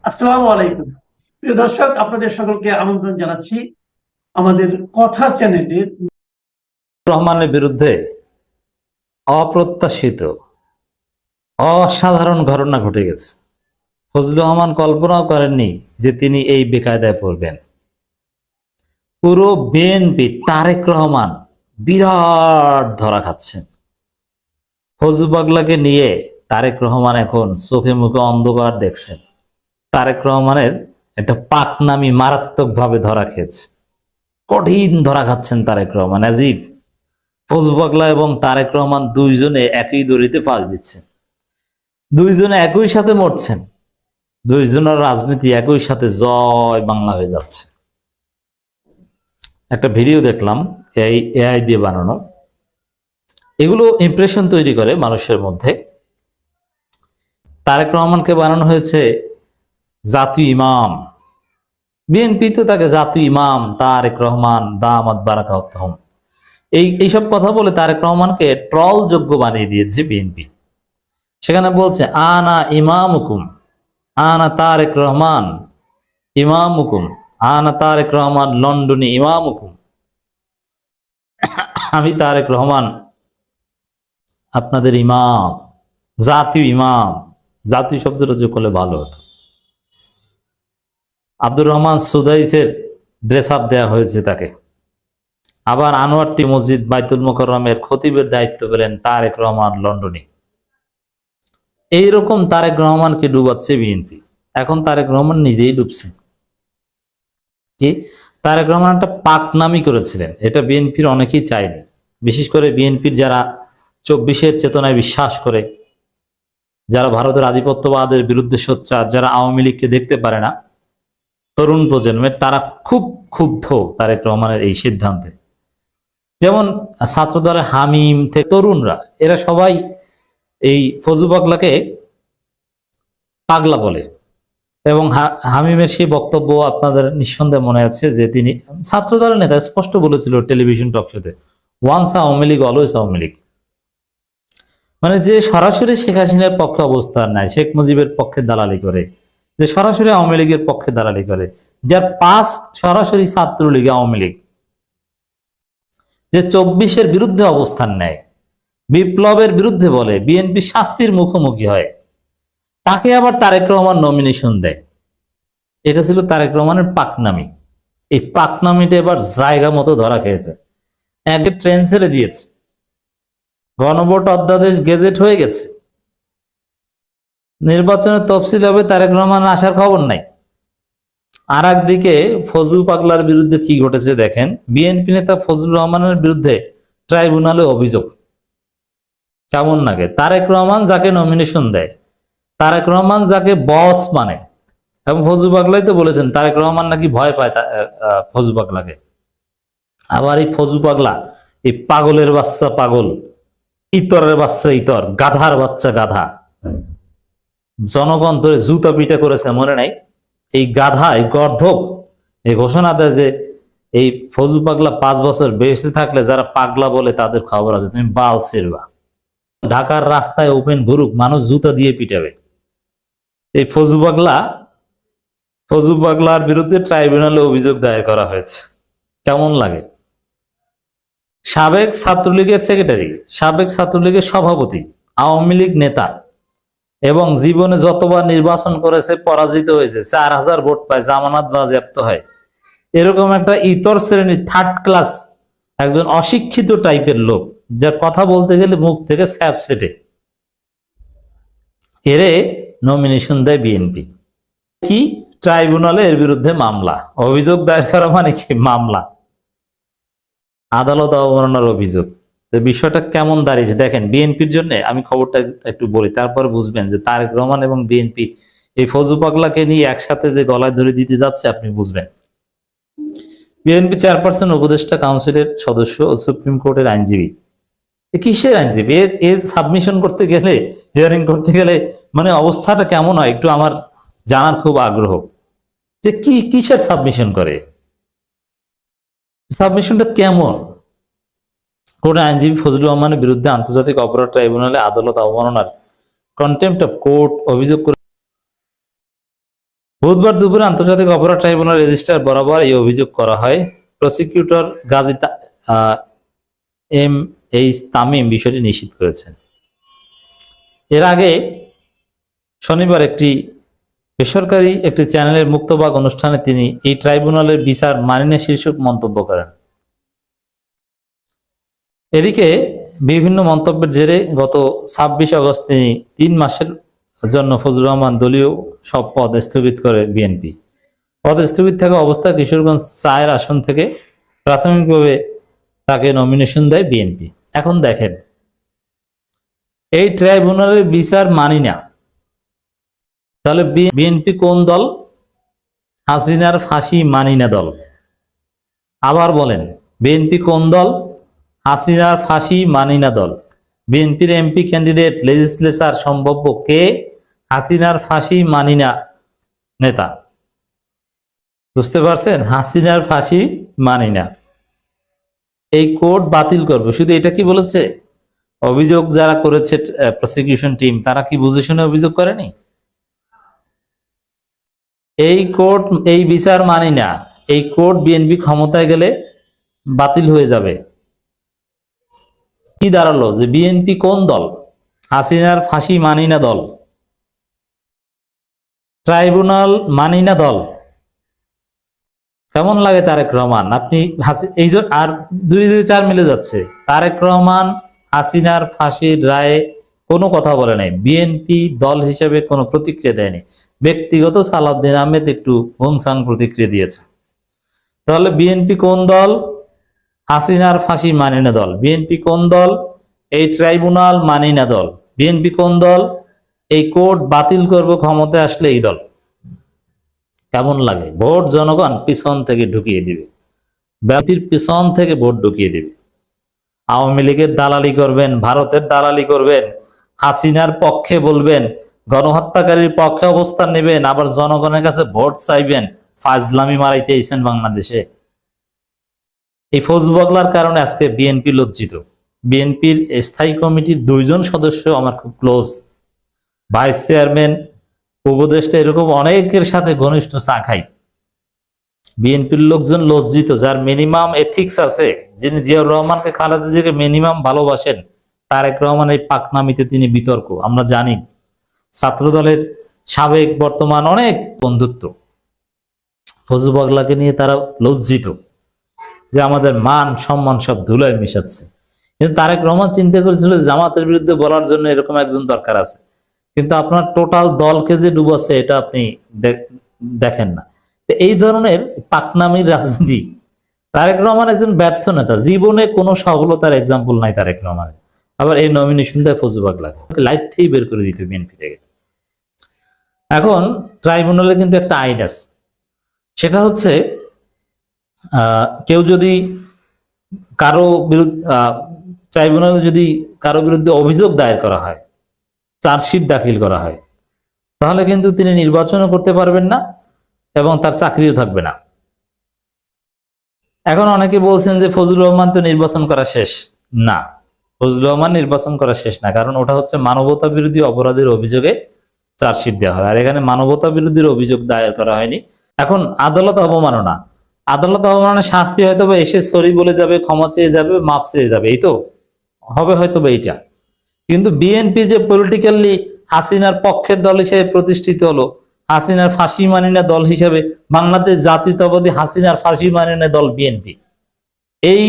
আসসালামু আলাইকুম। প্রিয় দর্শক, আপনাদের সকলকে আমন্ত্রণ জানাচ্ছি আমাদের কথা চ্যানেলের। রহমানের বিরুদ্ধে অপ্রত্যাশিত অসাধারণ ঘটনা ঘটে গেছে। ফজলুর রহমান কল্পনাও করেননি যে তিনি এই বেকায়দায় পড়বেন। পুরো বিএনপি, তারেক রহমান বিরাট ধরা খাচ্ছেন। ফজলু পাগলাকে নিয়ে তারেক রহমান এখন চোখে মুখে অন্ধকার দেখছেন। তারেক রহমানের একটা পাকনামি মারাত্মকভাবে ধরা খেয়েছে। কঠিন ধরা খাচ্ছেন তারেক রহমান। আজিফ ফজলু পাগলা এবং তারেক রহমান দুইজনে একই দড়িতে ফাঁস দিচ্ছে, দুইজনে একই সাথে মরছেন, দুইজনের রাজনীতি একই সাথে জয় বাংলা হয়ে যাচ্ছে। একটা ভিডিও দেখলাম এই এআই দিয়ে বানানো। এগুলো ইমপ্রেশন তৈরি করে মানুষের মধ্যে। তারেক রহমানকে বানানো হয়েছে জাতীয় ইমাম। বিএনপি তো তাকে জাতীয় ইমাম তারেক রহমান দামাত বারাকাতুহুম এইসব কথা বলে তারেক রহমানকে ট্রল যোগ্য বানিয়ে দিয়েছে বিএনপি। সেখানে বলছে আনা ইমামুকুম, আনা তারেক রহমান ইমামুকুম, আনা তারেক রহমান লন্ডনে ইমামুকুম। আমি তারেক রহমান আপনাদের ইমাম, জাতীয় ইমাম। জাতীয় শব্দটা যোগ করলে ভালো হতো। আব্দুর রহমান সুদাইসের ড্রেস আপ দেওয়া হয়েছে তাকে। আবার আনোয়ারটি মসজিদ বাইতুল মোকাররমের খতিবের দায়িত্ব পেলেন তারেক রহমান লন্ডনে। এইরকম তারেক রহমানকে ডুবাচ্ছে বিএনপি। এখন তারেক রহমান নিজেই ডুবছে। কি তারেক রহমান একটা পাকনামি করেছিলেন, এটা বিএনপির অনেকেই চায়নি। বিশেষ করে বিএনপির যারা 24-এর চেতনায় বিশ্বাস করে, যারা ভারতের আধিপত্যবাদের বিরুদ্ধে সোচ্চার, যারা আওয়ামী লীগকে দেখতে পারে না, তরুণ প্রজন্মের, তারা খুব ক্ষুব্ধ তারেক রহমানের এই সিদ্ধান্তে। যেমন ছাত্রদলের হামিম থেকে তরুণরা, এরা সবাই এই ফজলু পাগলাকে পাগলা বলে। এবং হামিমের সেই বক্তব্য আপনাদের নিঃসন্দেহে মনে আছে যে তিনি ছাত্রদলের নেতা স্পষ্ট বলেছিল টেলিভিশন টক শোতে, ওয়ান্স আওয়ামী লীগ অলওয়েজ আওয়ামী লীগ। মানে যে সরাসরি শেখ হাসিনার পক্ষে অবস্থান নেয়, শেখ মুজিবের পক্ষে দালালি করে, যে সরাসরি আওয়ামী লীগের পক্ষে দালালি করে, যার পাস সরাসরি ছাত্রলীগ আওয়ামী লীগ, যে 24-এর বিরুদ্ধে অবস্থান নেয়, বিপ্লবের বিরুদ্ধে বলে, বিএনপি শাস্তির মুখোমুখি হয়, তাকে আবার তারেক রহমান নমিনেশন দেয়। এটা ছিল তারেক রহমানের পাকনামি। এই পাকনামিটা এবার জায়গা মতো ধরা খেয়েছে। একটা ট্রেন ছেড়ে দিয়েছে, গণভোট অধ্যাদেশ গেজেট হয়ে গেছে, নির্বাচনের তফসিল হবে, তারেক রহমান আসার খবর নাই। আর একদিকে ফজলু পাগলার বিরুদ্ধে কি ঘটেছে দেখেন। বিএনপি নেতা ফজলুর রহমানের বিরুদ্ধে ট্রাইব্যুনালে অভিযোগ। কেমন লাগে? তারেক রহমান যাকে নমিনেশন দেয়, তারেক রহমান যাকে বস মানে, এবং ফজলু পাগলাই তো বলেছেন তারেক রহমান নাকি ভয় পায় ফজলু পাগলাকে। আবার এই ফজলু পাগলা, এই পাগলের বাচ্চা পাগল, ইতরের বাচ্চা ইতর, গাধার বাচ্চা গাধা, জনগণ ধরে জুতা পিটা করেছে মনে নাই? এই গাধা, এই গর্ধব এই ঘোষণা দেয় যে এই ফজলু পাগলা 5 বছর বেঁচে থাকলে যারা পাগলা বলে তাদের খবর আছে, তুমি বাল ছেড়বা। ঢাকার রাস্তায় ওপেন ঘুরুক, মানুষ জুতা দিয়ে পিটাবে। এই ফজলু পাগলার বিরুদ্ধে ট্রাইব্যুনালে অভিযোগ দায়ের করা হয়েছে। কেমন লাগে? সাবেক ছাত্রলীগের সেক্রেটারি, সাবেক ছাত্রলীগের সভাপতি, আওয়ামী লীগ নেতা, এবং জীবনে যতবার নির্বাচন করেছে পরাজিত হয়েছে, 4000 ভোট পায়, জামানত বাজেয়াপ্ত হয়, এরকম একটা ইতর শ্রেণীর থার্ড ক্লাস একজন অশিক্ষিত টাইপের লোক, যার কথা বলতে গেলে মুখ থেকে স্যাপ সেটে, এরে নমিনেশন দেয় বিএনপি। কি ট্রাইব্যুনালে এর বিরুদ্ধে মামলা, অভিযোগ দায়ের করা মানে কি? মামলা, আদালত অবমাননার অভিযোগ। তো বিষয়টা কেমন দাঁড়িয়েছে দেখেন। বিএনপির জন্য আমি খবরটা একটু বলি, তারপরে বুঝবেন যে তারেক রহমান এবং বিএনপি এই ফজলু পাগলাকে নিয়ে একসাথে যে গলায় ধরে দিতে যাচ্ছে, আপনি বুঝবেন। বিএনপি চেয়ারপারসন, উপদেষ্টা কাউন্সিলের সদস্য ও সুপ্রিম কোর্টের আইনজীবী। কিসের আইনজীবী? এর সাবমিশন করতে গেলে, হিয়ারিং করতে গেলে মানে অবস্থাটা কেমন হয় একটু আমার জানার খুব আগ্রহ, যে কিসের সাবমিশন করে, সাবমিশনটা কেমন। কোর্ট আইনজীবী ফজলুর রহমানের বিরুদ্ধে আন্তর্জাতিক অপরাধ ট্রাইব্যুনালে আদালত অবমাননার কন্টেম্পট অফ কোর্ট অভিযোগ করে বুধবার দুপুরে আন্তর্জাতিক অপরাধ ট্রাইব্যুনাল রেজিস্ট্রার বরাবর এই অভিযোগ করা হয়। Prosecutor Gazi M H Tamim বিষয়টি নিশ্চিত করেছেন। এর আগে শনিবার একটি বেসরকারি একটি চ্যানেলের মুক্তবাক অনুষ্ঠানে তিনি এই ট্রাইব্যুনালের বিচার মানি না শীর্ষক মন্তব্য করেন। এদিকে বিভিন্ন মন্তব্যের জেরে গত ২৬ আগস্ট তিনি ৩ মাসের জন্য ফজলুর রহমান দলীয় সব পদ স্থগিত করে বিএনপি। পদ স্থগিত থাকা অবস্থায় কিশোরগঞ্জ ৪ আসন থেকে প্রাথমিকভাবে তাকে নমিনেশন দেয় বিএনপি। এখন দেখেন, এই ট্রাইব্যুনালের বিচার মানি না, তাহলে বিএনপি কোন দল? হাসিনার ফাঁসি মানি না দল। আবার বলেন, বিএনপি কোন দল? হাসিনার ফাঁসি মানি না দল। বিএনপির এমপি ক্যান্ডিডেট লেজিসলেচার সম্ভাব্য কে? হাসিনার ফাঁসি মানি না নেতা। বুঝতে পারছেন? হাসিনার ফাঁসি মানি না। এই কোর্ট বাতিল করবে। শুধু এটা কি বলেছে? অভিযোগ যারা করেছে প্রসিকিউশন টিম, তারা কি বুঝে শুনে অভিযোগ করেনি? এই কোর্ট এই বিচার মানি না, এই কোর্ট বিএনপি ক্ষমতায় গেলে বাতিল হয়ে যাবে। কি দাঁড়ালো? যে বিএনপি কোন দল? হাসিনার ফাঁসি মানি না দল, ট্রাইব্যুনাল মানি না দল। কেমন লাগে তারেক রহমান? আপনি এই যে আর ২-২-৪ মিলে যাচ্ছে। তারেক রহমান হাসিনার ফাঁসির রায়ে কোনো কথা বলে নাই, বিএনপি দল হিসেবে কোনো প্রতিক্রিয়া দেয়নি। ব্যক্তিগত সালাউদ্দিন আহমেদ একটু ভংসাং প্রতিক্রিয়া দিয়েছে। তাহলে বিএনপি কোন দল? হাসিনার ফাঁসি মানি না দল। বিএনপি কোন দল? এই ট্রাইব্যুনাল মানি না দল। বিএনপি কোন দল? এই কোর্ট বাতিল করব ক্ষমতায় আসলে এই দল। কেমন লাগে? ভোট জনগণ পিছন থেকে ঢুকিয়ে দিবে, বিএনপির পিছন থেকে ভোট ঢুকিয়ে দিবে। আওয়ামী লীগের দালালি করবেন, ভারতের দালালি করবেন, হাসিনার পক্ষে বলবেন, গণহত্যাকারীর পক্ষে অবস্থান নেবেন, আবার জনগণের কাছে ভোট চাইবেন। ফাজলামি মারাইতে আইছেন বাংলাদেশে। এই ফৌজবগলার কারণে আজকে বিএনপি লজ্জিত। বিএনপির স্থায়ী কমিটির ২ জন সদস্য আমার খুব ক্লোজ, ভাইস চেয়ারম্যান, উপদেষ্টা, এরকম অনেকের সাথে ঘনিষ্ঠ চা খাই। বিএনপির লোকজন লজ্জিত, যার মিনিমাম এথিক্স আছে, যিনি জিয়াউর রহমানকে, খালেদা জিয়াকে মিনিমাম ভালোবাসেন। তারেক রহমান এই পাকনামিতে তিনি বিতর্ক। আমরা জানি ছাত্রদলের সাবেক বর্তমান অনেক বন্ধুত্ব। ফৌজবগলাকে নিয়ে তারা লজ্জিত যে আমাদের মান সম্মান সব ধুলায় মিশাচ্ছে। কিন্তু তারেক রহমান চিন্তা করেছিল জামাতের বিরুদ্ধে বলার জন্য এরকম একজন দরকার আছে, কিন্তু আপনার টোটাল দলকে যে ডুবাচ্ছে এটা আপনি দেখেন না। এই ধরনের পাকনামির রাজনীতি। তারেক রহমান একজন ব্যর্থ নেতা, জীবনে কোনো সফলতার এক্সাম্পল নাই তারেক রহমানের। আবার এই নমিনেশন দেয় ফৌজবগলাকে, লাইটটাই বের করে দিত বিএনপি থেকে। এখন ট্রাইব্যুনালে কিন্তু একটা আইন আছে, সেটা হচ্ছে কেউ যদি কারো বিরুদ্ধে, ট্রাইব্যুনালে যদি কারো বিরুদ্ধে অভিযোগ দায়ের করা হয়, চার্জশিট দাখিল করা হয়, তাহলে কিন্তু তিনি নির্বাচনও করতে পারবেন না এবং তার চাকরিও থাকবে না। এখন অনেকে বলছেন যে ফজলুর রহমান তো নির্বাচন করা শেষ। না, ফজলুর রহমান নির্বাচন করা শেষ না, কারণ ওটা হচ্ছে মানবতা বিরোধী অপরাধের অভিযোগে চার্জশিট দেওয়া হয়, আর এখানে মানবতা বিরোধীর অভিযোগ দায়ের করা হয়নি। এখন আদালত অবমাননা, আদালত অবমাননার শাস্তি হয়তো বা এসে সরি বলে যাবে, ক্ষমা চেয়ে যাবে, মাপ চেয়ে যাবে, এই তো হবে হয়তো বা এইটা। কিন্তু বিএনপি যে পলিটিক্যালি হাসিনার পক্ষের দল হিসেবে প্রতিষ্ঠিত হলো, হাসিনার ফাঁসি মানি না দল হিসেবে, বাংলাদেশ জাতীয়তাবাদী হাসিনার ফাঁসি মানি না দল বিএনপি, এই